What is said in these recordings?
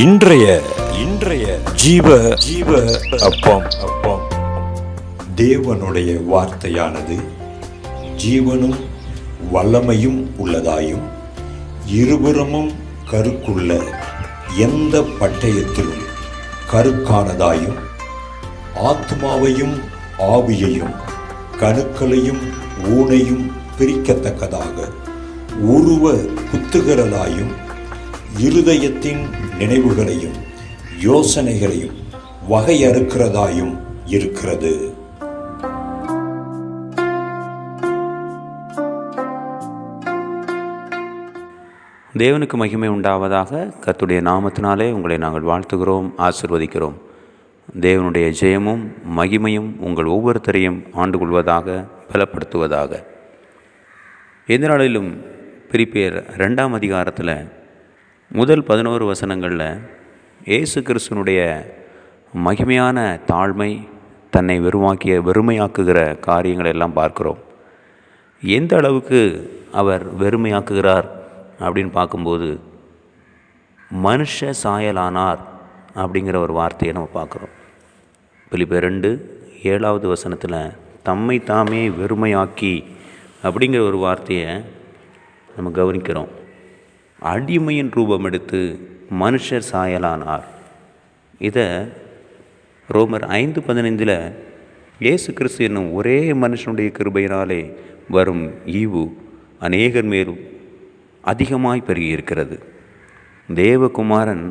இன்றைய இன்றைய ஜீவ ஜீவ அப்பம் அப்பம் தேவனுடைய வார்த்தையானது ஜீவனும் வல்லமையும் உள்ளதாயும் இருபுறமும் கருக்குள்ள எந்த பட்டயத்திலும் கருக்கானதாயும் ஆத்மாவையும் ஆவியையும் கணுக்களையும் ஊனையும் பிரிக்கத்தக்கதாக உருவ குத்துகிறதாயும் இருதயத்தின் நினைவுகளையும் யோசனைகளையும் வகையறுக்கிறதாயும் இருக்கிறது. தேவனுக்கு மகிமை உண்டாவதாக. கர்த்தருடைய நாமத்தினாலே உங்களை நாங்கள் வாழ்த்துகிறோம், ஆசீர்வதிக்கிறோம். தேவனுடைய ஜெயமும் மகிமையும் உங்கள் ஒவ்வொருத்தரையும் ஆண்டு கொள்வதாக, பலப்படுத்துவதாக. எந்த நாளிலும் பிலிப்பியர் 2ஆம் அதிகாரத்தில் முதல் 11 வசனங்களில் இயேசு கிறிஸ்துவனுடைய மகிமையான தாழ்மை, தன்னை வெறுமையாக்குகிற காரியங்களை எல்லாம் பார்க்கிறோம். எந்த அளவுக்கு அவர் வெறுமையாக்குகிறார் அப்படின்னு பார்க்கும்போது, மனுஷ சாயலானார் அப்படிங்கிற ஒரு வார்த்தையை நம்ம பார்க்குறோம். பிலிப்பியர் 2:7 வசனத்தில் தம்மை தாமே வெறுமையாக்கி அப்படிங்கிற ஒரு வார்த்தையை நம்ம கவனிக்கிறோம். அடிமையின் ரூபம் எடுத்து மனுஷர் சாயலானார். இதை ரோமர் 5:15 இயேசு கிறிஸ்து என்னும் ஒரே மனுஷனுடைய கிருபையினாலே வரும் ஈவு அநேகர் மேலும் அதிகமாய் பெருகியிருக்கிறது. தேவகுமாரன்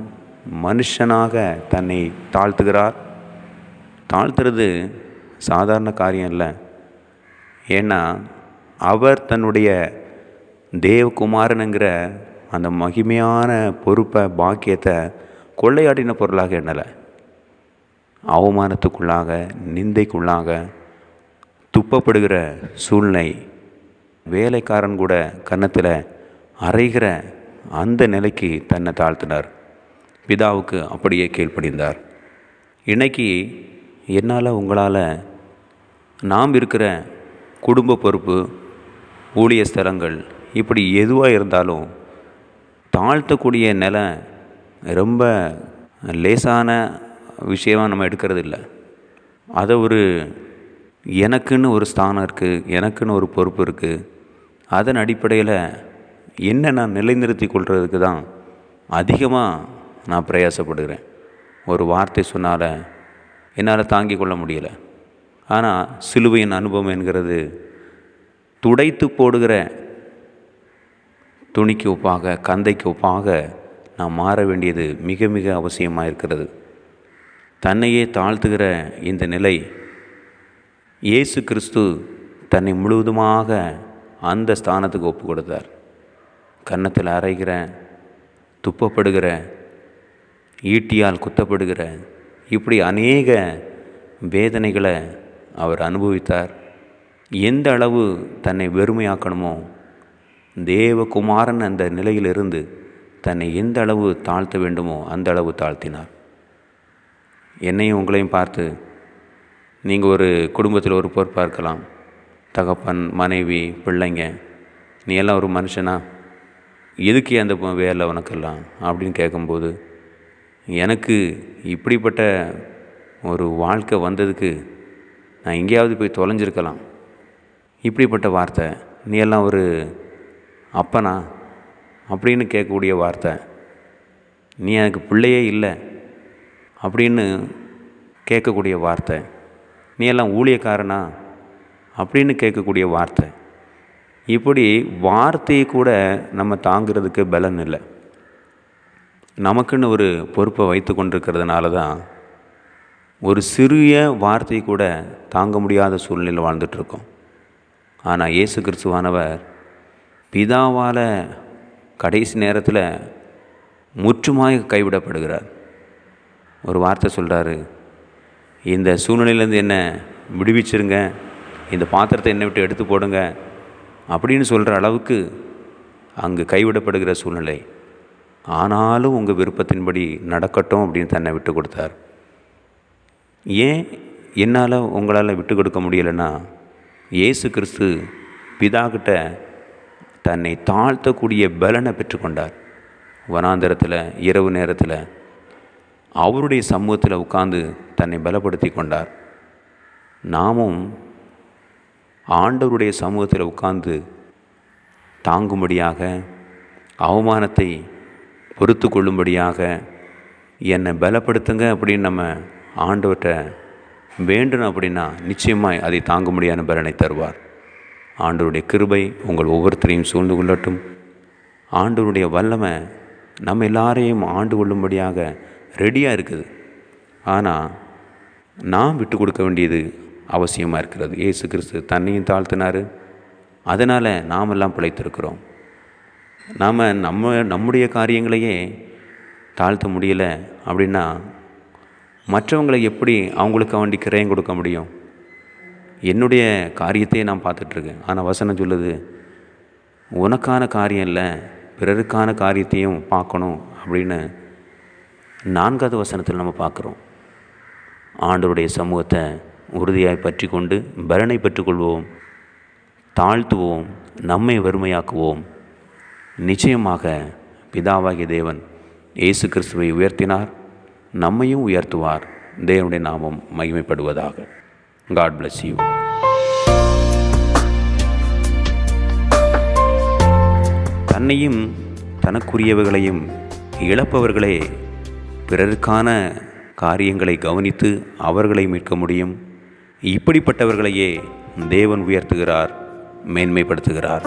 மனுஷனாக தன்னை தாழ்த்துகிறார். தாழ்த்துறது சாதாரண காரியம் இல்லை. ஏன்னா அவர் தன்னுடைய தேவகுமாரனுங்கிற அந்த மகிமையான பொறுப்பை, பாக்கியத்தை கொள்ளையாடின பொருளாக எண்ணலை. அவமானத்துக்குள்ளாக, நிந்தைக்குள்ளாக, துப்பப்படுகிற சூழ்நிலை, வேலைக்காரன் கூட கன்னத்தில் அறைகிற அந்த நிலைக்கு தன்னை தாழ்த்தினார். பிதாவுக்கு அப்படியே கீழ்ப்படிந்தார். இன்னைக்கு என்னால், உங்களால், நாம் இருக்கிற குடும்ப பொறுப்பு, ஊழிய ஸ்தலங்கள், இப்படி எதுவாக இருந்தாலும் தாழ்த்தக்கூடிய நிலை ரொம்ப லேசான விஷயமாக நம்ம எடுக்கிறது இல்லை. அதை எனக்குன்னு ஒரு ஸ்தானம் இருக்குது, எனக்குன்னு ஒரு பொறுப்பு இருக்குது. அதன் அடிப்படையில் என்ன நான் நிலைநிறுத்தி கொள்கிறதுக்கு தான் அதிகமாக நான் பிரயாசப்படுகிறேன். ஒரு வார்த்தை சொன்னால் என்னால் தாங்கிக் கொள்ள முடியலை. ஆனால் சிலுவையின் அனுபவம் என்கிறது துடைத்து போடுகிற துணிக்கு ஒப்பாக, கந்தைக்கு ஒப்பாக நாம் மாற வேண்டியது மிக மிக அவசியமாக இருக்கிறது. தன்னையே தாழ்த்துகிற இந்த நிலை, இயேசு கிறிஸ்து தன்னை முழுவதுமாக அந்த ஸ்தானத்துக்கு ஒப்பு கொடுத்தார். கன்னத்தில் அறைகிற, துப்பப்படுகிற, ஈட்டியால் குத்தப்படுகிற, இப்படி அநேக வேதனைகளை அவர் அனுபவித்தார். எந்த அளவு தன்னை வெறுமையாக்கணுமோ, தேவகுமாரன் அந்த நிலையிலிருந்து தன்னை எந்த அளவு தாழ்த்த வேண்டுமோ அந்த அளவு தாழ்த்தினார். என்னையும் உங்களையும் பார்த்து, நீங்கள் ஒரு குடும்பத்தில் ஒரு பொறுப்பாக இருக்கலாம். தகப்பன், மனைவி, பிள்ளைங்க, நீ எல்லாம் ஒரு மனுஷனா, எதுக்கு அந்த வேலை உனக்கெல்லாம் அப்படின்னு கேட்கும்போது, எனக்கு இப்படிப்பட்ட ஒரு வாழ்க்கை வந்ததுக்கு நான் எங்கேயாவது போய் தொலைஞ்சிருக்கலாம். இப்படிப்பட்ட வார்த்தை, நீ எல்லாம் ஒரு அப்பனா அப்படின்னு கேட்கக்கூடிய வார்த்தை, நீ எனக்கு பிள்ளையே இல்லை அப்படின்னு கேட்கக்கூடிய வார்த்தை, நீ எல்லாம் ஊழியக்காரனா அப்படின்னு கேட்கக்கூடிய வார்த்தை, இப்படி வார்த்தையை கூட நம்ம தாங்கிறதுக்கு பலன் இல்லை. நமக்குன்னு ஒரு பொறுப்பை வைத்து கொண்டிருக்கிறதுனால தான் ஒரு சிறிய வார்த்தையை கூட தாங்க முடியாத சூழ்நிலையில் வாழ்ந்துட்டுருக்கோம். ஆனால் இயேசு கிறிஸ்துவானவர் பிதாவால் கடைசி நேரத்தில் முற்றுமாக கைவிடப்படுகிறார். ஒரு வார்த்தை சொல்கிறாரு, இந்த சூழ்நிலையிலேருந்து என்னை விடுவிச்சிருங்க, இந்த பாத்திரத்தை என்னை விட்டு எடுத்து போடுங்க அப்படின்னு சொல்கிற அளவுக்கு அங்கு கைவிடப்படுகிற சூழ்நிலை. ஆனாலும் உங்கள் விருப்பத்தின்படி நடக்கட்டும் அப்படின்னு தன்னை விட்டு கொடுத்தார். ஏன் என்னால், உங்களால் விட்டு கொடுக்க முடியலைன்னா, இயேசு கிறிஸ்து பிதாக்கிட்ட தன்னை தாழ்த்தக்கூடிய பலனை பெற்றுக்கொண்டார். வனாந்தரத்தில் இரவு நேரத்தில் அவருடைய சமூகத்தில் உட்கார்ந்து தன்னை பலப்படுத்தி கொண்டார். நாமும் ஆண்டவருடைய சமூகத்தில் உட்கார்ந்து தாங்கும்படியாக, அவமானத்தை பொறுத்து கொள்ளும்படியாக என்னை பலப்படுத்துங்க அப்படின்னு நம்ம ஆண்டவர்கிட்ட வேண்டணும். அப்படின்னா நிச்சயமாய் அதை தாங்க முடியாத பலனை தருவார். ஆண்டவருடைய கிருபை உங்கள் ஒவ்வொருத்தரையும் சூழ்ந்து கொள்ளட்டும். ஆண்டவருடைய வல்லமை நம்ம எல்லாரையும் ஆண்டு கொள்ளும்படியாக ரெடியாக இருக்குது. ஆனால் நாம் விட்டு கொடுக்க வேண்டியது அவசியமாக இருக்கிறது. இயேசு கிறிஸ்து தன்னையும் தாழ்த்தினார். அதனால் நாமெல்லாம் பிழைத்திருக்கிறோம். நம்முடைய காரியங்களையே தாழ்த்த முடியலை அப்படின்னா மற்றவங்களை எப்படி அவங்களுக்கு வேண்டி கிரயம் கொடுக்க முடியும்? என்னுடைய காரியத்தையே நான் பார்த்துட்ருக்கேன். ஆனால் வசனம் சொல்லுது, உனக்கான காரியம் இல்லை, பிறருக்கான காரியத்தையும் பார்க்கணும் அப்படின்னு 4வது வசனத்தில் நம்ம பார்க்குறோம். ஆண்டவருடைய சமூகத்தை உறுதியாய் பற்றி கொண்டு பலனை பெற்றுக்கொள்வோம், தாழ்த்துவோம், நம்மை வறுமையாக்குவோம். நிச்சயமாக பிதாவாகிய தேவன் இயேசு கிறிஸ்துவை உயர்த்தினார், நம்மையும் உயர்த்துவார். தேவனுடைய நாமம் மகிமைப்படுவதாக. God bless you. தன்னையும் தனக்குரியவைகளையும் இழப்பவர்களே பிறருக்கான காரியங்களை கவனித்து அவர்களை மீட்க முடியும். இப்படிப்பட்டவர்களையே தேவன் உயர்த்துகிறார், மேன்மைப்படுத்துகிறார்.